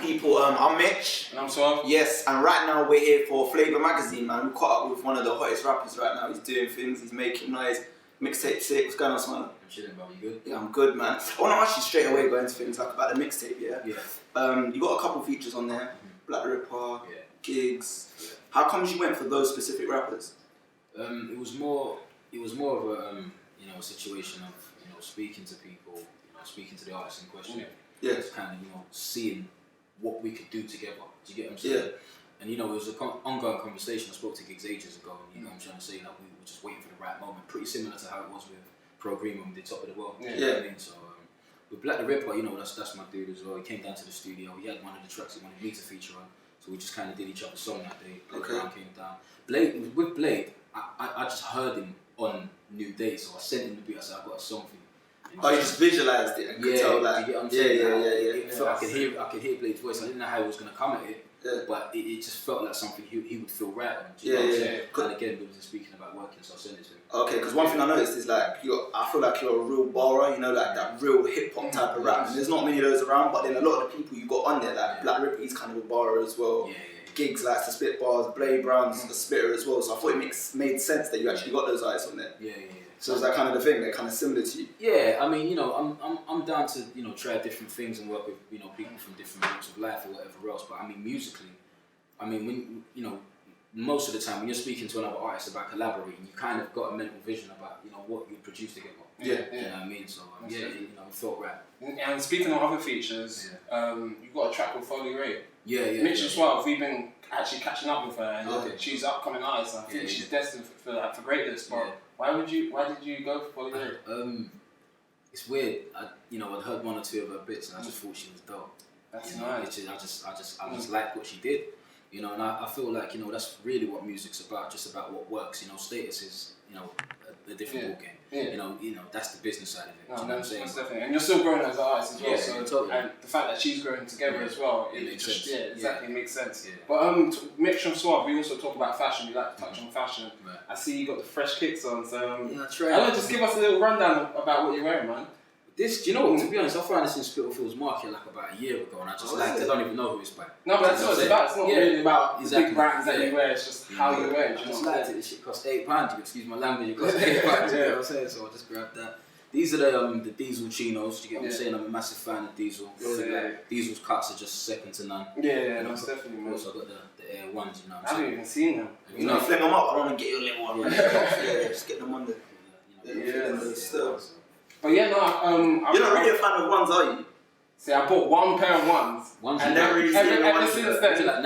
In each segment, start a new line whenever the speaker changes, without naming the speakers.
people, I'm Mitch.
And I'm Suave.
Yes, and right now we're here for Flavour Magazine, man. We caught up with one of the hottest rappers right now. He's doing things, he's making noise. Mixtape 6, what's going on, Smile?
I'm chilling, bro. You good?
Yeah, I'm good, man. I want to ask you straight away, going into things like about the mixtape, yeah? You got a couple features on there, Black Ripper, Gigs.
Yeah.
How comes you went for those specific rappers?
It was more of a a situation of speaking to people, speaking to the artists in question.
Yeah.
Just kind of seeing what we could do together. Do you get what I'm saying?
Yeah.
And it was an ongoing conversation. I spoke to Gigs ages ago, and I'm trying to say that we were just waiting for the right moment. Pretty similar to how it was with Pro Green when we did Top of the World.
Yeah.
You know what I mean? So with Black the Ripper, that's my dude as well. He came down to the studio. He had one of the tracks he wanted me to feature on. So we just kind of did each other's song that day. Blade Brown came down. With Blade, I just heard him on New Day, so I sent him the beat. I said, I've got a song for you.
You just visualised it and could tell that.
You get what I'm saying?
Yeah.
So I could hear Blade's voice. I didn't know how he was going to come at it, but it just felt like something he would feel right on. Do you know what I'm saying? And again, we were just speaking about working, so I sent it to him. Okay, because one thing I noticed is I feel like you're a real borrower, like that real hip hop type of rap. And there's not many of those around, but then a lot of the people you got on there, like Black Ripper, he's kind of a borrower as well. Gigs likes to spit bars, Blade Brown's a spitter as well. So I thought it made sense that you actually got those artists on there. So is that kind of the thing? They're kind of similar to you. Yeah, I mean, I'm down to try different things and work with people from different walks of life or whatever else. But I mean, musically, when most of the time when you're speaking to another artist about collaborating, you kind of got a mental vision about what you produce together. You know what I mean? So it felt right.
And speaking of other features, you've got a track with Foley Ray. Mitch and
yeah.
Suave, we've been actually catching up with her, and she's an upcoming artist. I think she's destined for greatness. But why did you go for Foley Ray?
It's weird. I'd heard one or two of her bits, and I just thought she was dope.
That's nice.
I just liked what she did. And I feel like that's really what music's about. Just about what works. Status is a different ball game. That's the business side of it.
No,
you know what I'm saying?
Most definitely. And you're still growing as an artist as well.
So totally.
And the fact that she's growing together as well,
it makes sense.
It makes sense. But Mitch and Suave, we also talk about fashion. We like to touch on fashion.
Right.
I see you got the fresh kicks on. So
that's right.
I don't know, just give us a little rundown about what you're wearing, man.
This, do you know what? To be honest, I found this in Spitalfields Market like about a year ago, and I just I don't even know who it's by.
No, but that's what it's about. It's not really about the big brands that you wear. It's just how you wear it.
I just liked it. This shit cost £8. Excuse my language. It cost £8. You know what I'm saying? So I just grabbed that. These are the Diesel chinos. Do you get what I'm saying? I'm a massive fan of Diesel. Diesel's cuts are just second to none.
That's definitely.
Of course, I got the Air ones. You know what I'm saying?
I haven't even seen them.
Fling them up. I don't want to get your little one. Just get them under. But
you're
not really a fan of ones, are you?
See, I bought one pair of ones.
And never really seen
ever since then.
Like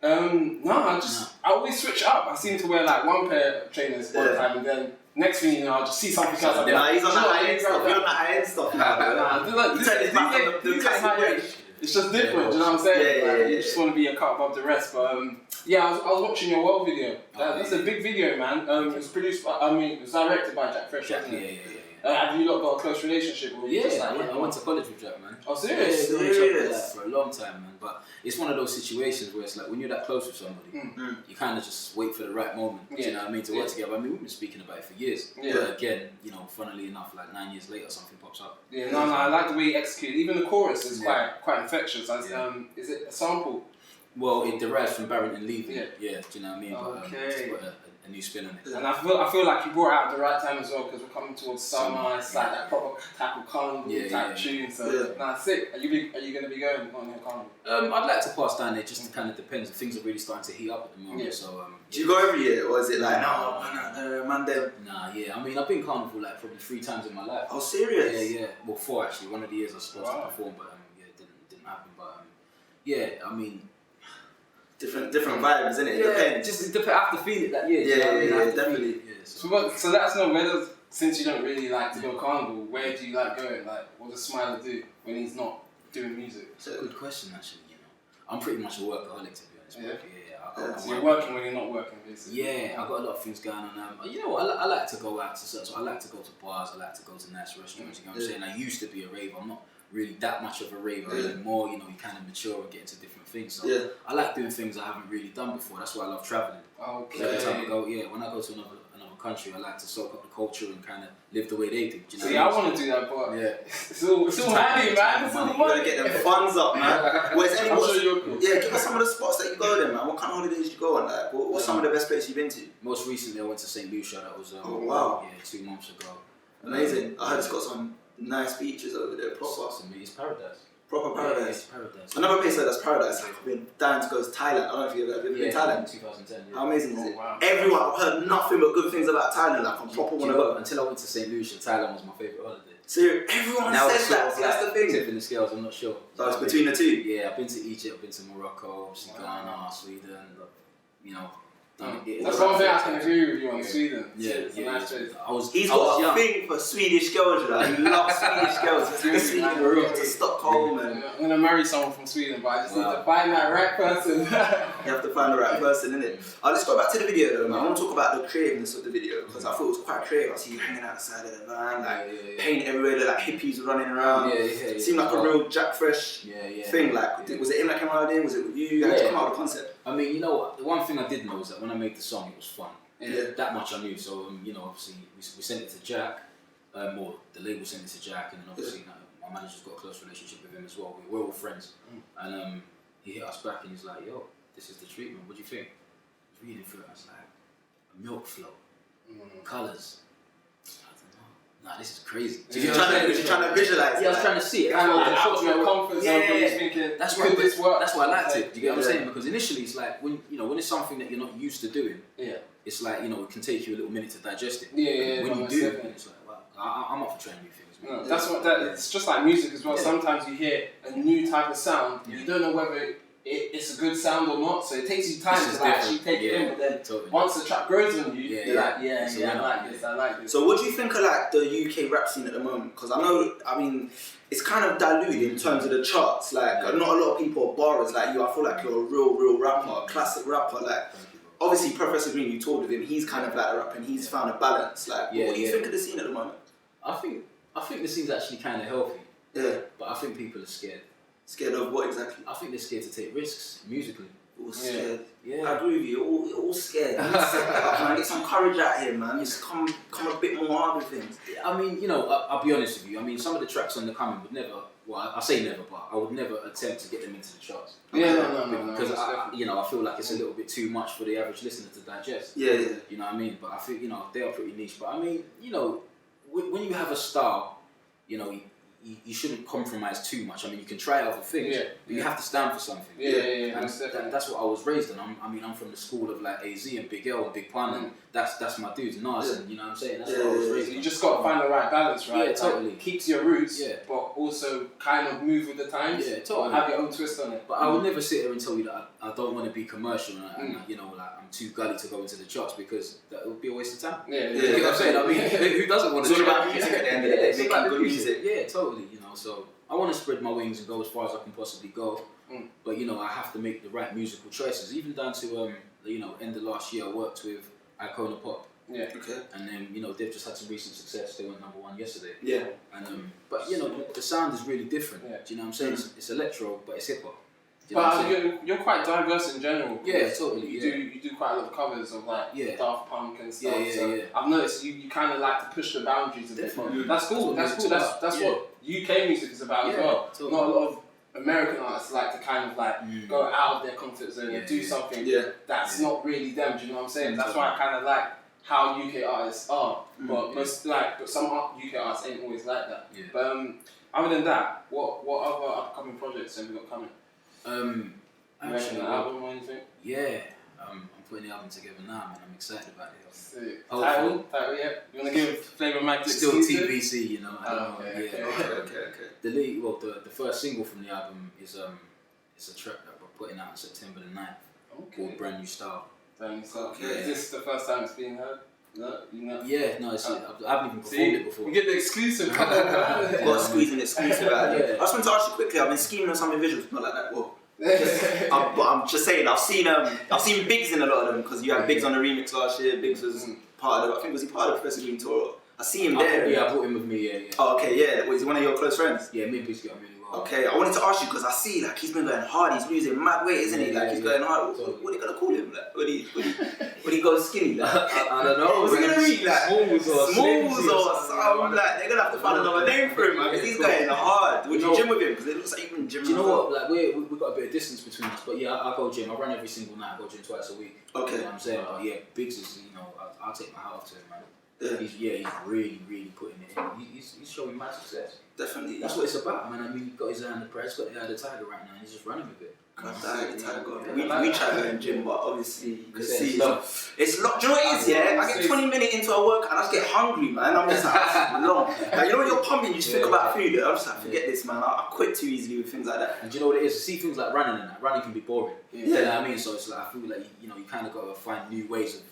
90s.
I always switch up. I seem to wear like one pair of trainers all the time, and then next thing you know, I'll just see something else.
Nah, he's on that high-end stuff. You're on that high-end stuff.
It's just different, do you know what I'm saying? You just want to be a cut above the rest. But I was watching your World video. That's a big video, man. It was produced by, it was directed by Jack Fresh, wasn't it? Have you lot got a close relationship? Or
I went to college with Jack, man.
Oh, serious?
For a long time, man. But it's one of those situations where it's like when you're that close with somebody, you kind of just wait for the right moment. Do you know what I mean? To work together. I mean, we've been speaking about it for years. But again, funnily enough, like 9 years later, something pops up.
I like the way you execute. Even the chorus is quite infectious. Is it a sample?
Well, it derives from Barrington Levy. Do you know what I mean?
Okay.
But, a new spin on it.
And I feel like you brought it out at the right time as well, because we're coming towards summer. It's like that proper type of carnival type tune. So sick. Are you going to be going on your carnival?
I'd like to pass down there. Just kind of depends. Things are really starting to heat up at the moment. So
do you go every year, or is it like Monday?
Nah, I mean, I've been carnival like probably 3 times in my life.
Oh, serious?
Yeah. Well, 4 actually. One of the years I was supposed to perform, but it didn't happen. But I mean.
Different vibes, isn't it?
I have to feel it that year.
Definitely.
So let us know, since you don't really like to go carnival, where do you like going? Like, what does Smiler do when he's not doing music?
It's a good question, actually. I'm pretty much a workaholic, to be honest.
So you're working when you're not working, basically.
I've got a lot of things going on. I like to go out to so I like to go to bars. I like to go to nice restaurants. You know what I'm saying? I used to be a raver. I'm not really that much of a raver anymore. You kind of mature and get into different things. So I like doing things I haven't really done before. That's why I love traveling.
Okay.
Every time I go, when I go to another country. I like to soak up the culture and kind of live the way they do. Do you know
See, I want to do that, but it's all money, man. It's all money.
You gotta get them funds up, man.
I'm sure you're cool.
Yeah, give us some of the spots that you go there, man. What kind of holidays you go on? Like, what's some of the best places you've been to?
Most recently, I went to St. Lucia. That was
wow.
Yeah, 2 months ago.
Amazing. I heard it's got some nice beaches over there. Proper.
It's paradise.
Proper paradise.
Yeah, it's paradise.
Another place that's paradise. I've been dying to go to Thailand. I don't know if you've ever been to Thailand.
2010. Yeah.
How amazing is it?
Wow.
Everyone, I've heard nothing but good things about Thailand. Like, I'm proper want to go.
Until I went to St. Lucia, Thailand was my favourite holiday.
So everyone says that. So that's the thing.
Tipping the scales, I'm not sure.
So it's between the two.
Yeah, I've been to Egypt, I've been to Morocco, obviously Ghana, Sweden. You know.
That's one thing I can agree with you on Sweden. It's a nice place.
He's got a thing for Swedish girls, you know. He loves Swedish girls. He's been Sweden to Stockholm. And
I'm gonna marry someone from Sweden, but I just need to find that right person.
You have to find the right person, innit? Let's go back to the video though, man. I want to talk about the creativeness of the video because I thought it was quite creative. I see you hanging outside of the van, like paint everywhere, they're like hippies were running around. It seemed like a real Jack Fresh thing. Like, was it him that came out in? Was it with you? How did you come out with the concept?
I mean, you know, the one thing I did know is that when I made the song, it was fun.
Yeah.
That much I knew. So, you know, obviously, we sent it to Jack, or the label sent it to Jack, and then obviously my manager's got a close relationship with him as well. We're all friends. And he hit us back and he's like, yo, this is the treatment. What do you think? I was reading through it. I was like, a milk flow, colours. Nah, this is crazy.
So you're trying to visualize.
Yeah, I was trying to see it.
Kind of like put your confidence up, but you're thinking,
that's
could this work?
That's why I liked it. Do you get what I'm saying? Because initially it's like when it's something that you're not used to doing. It's like, you know, it can take you a little minute to digest it. When you do, it's like, wow, I'm up for trying new things.
No, that's what it's just like music as well. Sometimes you hear a new type of sound, you don't know whether it's a good sound or not, so it takes you time to actually take it in, but then once the track grows on you, you're like, I like this.
So what do you think of like the UK rap scene at the moment? Because I mean, it's kind of diluted in terms of the charts, like not a lot of people are borrowers like you. I feel like you're a real rapper, a classic rapper, like obviously Professor Green, you toured with him, he's kind of like a rapper and he's found a balance, like what do you think of the scene at the moment?
I think the scene's actually kind of healthy, but I think people are scared.
Scared of what exactly?
I think they're scared to take risks musically.
All scared.
Yeah.
I agree with you. All scared. Get some courage out here, man. Just come a bit more hard with things.
I mean, you know, I'll be honest with you. I mean, some of the tracks on the coming would never. Well, I say never, but I would never attempt to get them into the charts.
No.
Because I feel like it's a little bit too much for the average listener to digest.
Yeah.
You know what I mean? But I feel, you know, they are pretty niche. But I mean, you know, when you have a style, you know, you shouldn't compromise too much. I mean, you can try other things, but you have to stand for something.
And
that's what I was raised on. I'm from the school of like AZ and Big L and Big Pun, and that's my dudes, Nas, and you know what I'm saying? That's what I was raised on.
You just got to find the right balance, right?
Yeah, totally.
Keeps your roots, but also kind of move with the times.
Yeah, totally.
Have your own twist on it.
But I would never sit here and tell you that I don't want to be commercial and you know, like I'm too gully to go into the charts because that would be a waste of time.
You
know what I'm saying? I mean, who doesn't want to?
It's all about music at the end of the day.
It's about good music. Yeah, totally. You know, so I want to spread my wings and go as far as I can possibly go. But you know, I have to make the right musical choices. Even down to you know, end of last year, I worked with Icona Pop.
Yeah.
Okay.
And then you know, they've just had some recent success. They went #1 yesterday.
Yeah.
And but you know, the sound is really different. Yeah. Do you know what I'm saying? It's electro, but it's hip hop.
But you're quite diverse in general.
Yeah, totally.
You do quite a lot of covers of like Daft Punk and stuff.
Yeah.
I've noticed you kind of like to push the boundaries a bit. That's cool. That's what UK music is about as well. Totally. Not a lot of American artists like to kind of like go out of their comfort zone and do something that's not really them. Do you know what I'm saying? That's why I kind of like how UK artists are. But some UK artists ain't always like that.
Yeah.
But other than that, what other upcoming projects have we got coming?
Actually,
an album or anything?
Yeah, I'm putting the album together now, man. I'm excited about it.
Title, yeah. You wanna give Flavourmag the
still
exclusive?
TBC, you know.
Okay.
The first single from the album is it's a track that we're putting out on September the 9th called Brand New Style.
Brand New Style. Okay. Is this the first time it's being heard? No, you know.
Yeah, no, I haven't even performed it before.
You get the exclusive.
Got to squeeze an exclusive out of it. I just want to ask you quickly. I've been scheming on some of the visuals, not like that. Well, but I'm just saying. I've seen Biggs in a lot of them because you had Biggs on the remix last year. Biggs was part of. I think was he part of the Professor Green tour? I see him there.
Yeah, I brought him with me. Yeah.
Oh, okay, yeah. Was he one of your close friends?
Yeah, me and Biggs get on really well.
Okay, I wanted to ask you because I see like he's been going hard. He's losing mad weight, isn't he? Like he's going hard. What are you gonna call him? Like, when he goes skinny? Like,
I don't know.
What's he gonna read? Like
Smalls or
something. Like they're gonna have to find another name for him, man. Because he's going hard. Would you gym with him? Because it looks like you've been gymming.
Do you know what? Like we've got a bit of distance between us, but yeah, I go gym. I run every single night. I go gym twice a week.
Okay.
You know what I'm saying? But yeah, Biggs is, I'll take my hat off to him, man.
Yeah.
He's really putting it in. He's showing mad success.
Definitely.
That's what it's about, man. I mean, he got his eye on the prize, got the eye of the tiger right now, and he's just running with it.
We try to go in gym, but obviously you can see it's long. Do you know what it is? Yeah, I get 20 minutes into a work and I just get hungry, man. I'm just like, long. Like, you know when you're pumping, you just think about food. I'm just like, forget this, man. I quit too easily with things like that.
And do you know what it is? See things like running and that. Running can be boring. You know what I mean? So it's like I feel like you kind of got to find new ways of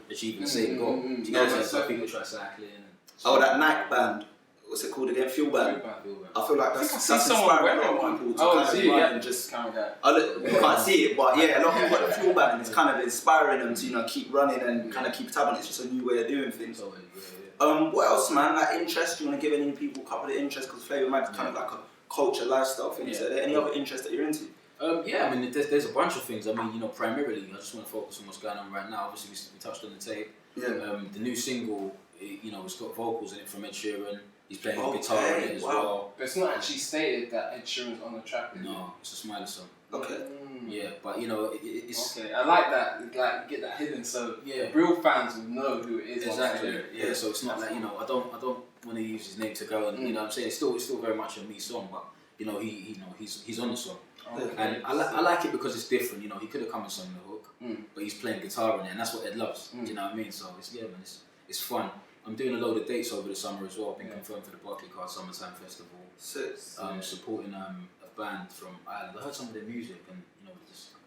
achieving the same goal. Do you know what I'm saying? So people try cycling.
That Nike band. What's it called again? Fuel band. I feel like that's inspiring a lot of people to run and just. You can't see it, but yeah, a lot of people got the fuel band and it's kind of inspiring them to keep running and kind of keep tab on it. It's just a new way of doing things. What else, man? Like interest? Do you want to give any people a couple of interests? Because Flavourmag is kind of like a culture, lifestyle thing. Is there any other interest that you're into?
Yeah, I mean, there's a bunch of things. I mean, primarily, I just want to focus on what's going on right now. Obviously, we touched on the tape. Yeah. The new single, it's got vocals in it from Ed Sheeran. He's playing guitar in it as well.
But it's not actually stated that Ed Sheeran's on the track.
No, it's a Smiley song.
Okay.
Yeah, but it's...
Okay, I like that. Like, get that hidden so real fans will know who it is.
Exactly. Yeah, so it's not like, I don't want to use his name to go and, you know what I'm saying? It's still very much a me song, but, he's on the song. Okay. And I like it because it's different, he could have come and sung the hook, but he's playing guitar in it, and that's what Ed loves, do you know what I mean? So it's fun. I'm doing a load of dates over the summer as well. I've been confirmed for the Barclaycard Summertime Festival. Supporting a band from Ireland. I heard some of their music and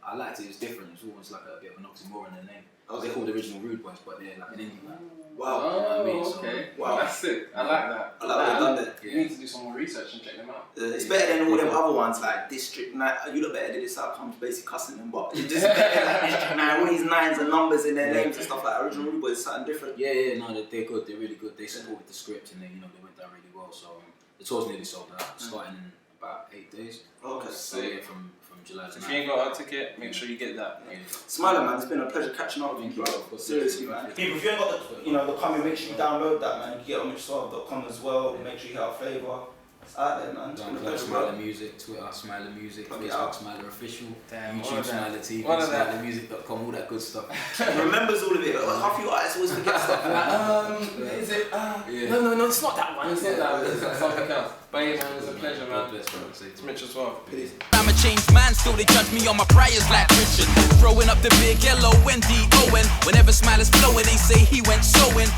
I liked it. It's different. It's almost like a bit of an oxymoron in their name. They're called the Original Rude Boys, but they're like an indie band.
Wow.
You know what I mean? Okay. Wow. That's sick. I like that.
I like what they've done there.
You need to do some more research and check them out.
It's better than all them other ones like District 9. You look better than this outcomes, basically cussing them, but it's just better than District 9. All these nines and numbers in their names and stuff like that. Original Rude Boys is something different.
Yeah, no, they're good. They're really good. They supported the script and they went down really well. So the tour's nearly sold out, starting in about 8 days.
Okay.
So yeah, from July to
If you ain't got a ticket, make sure you get that.
Yeah. Smiler, man, it's been a pleasure catching up with you, bro. Seriously, man. People, if you ain't got the comment, make sure you download that, man. You can get on mixtape.com as well. Make sure you get our flavour. It's out there, man. It's been a pleasure, bro.
Smiler Music, Twitter, Smiler Music, Facebook, Smiler Official, YouTube, Smiler TV, SmilerMusic.com, all that good stuff.
Remembers all of it. Half you artists always forget stuff.
Is it? No, it's not that one. It's not that one. It's something else. But yeah, man, it's a pleasure, man. It's Mitch as well. Peace.
I'm a changed man, still they judge me on my priors like Richard. Throwing up the big L-O-N-D-O-N. Whenever Smiler's flowing, they say he went sewing.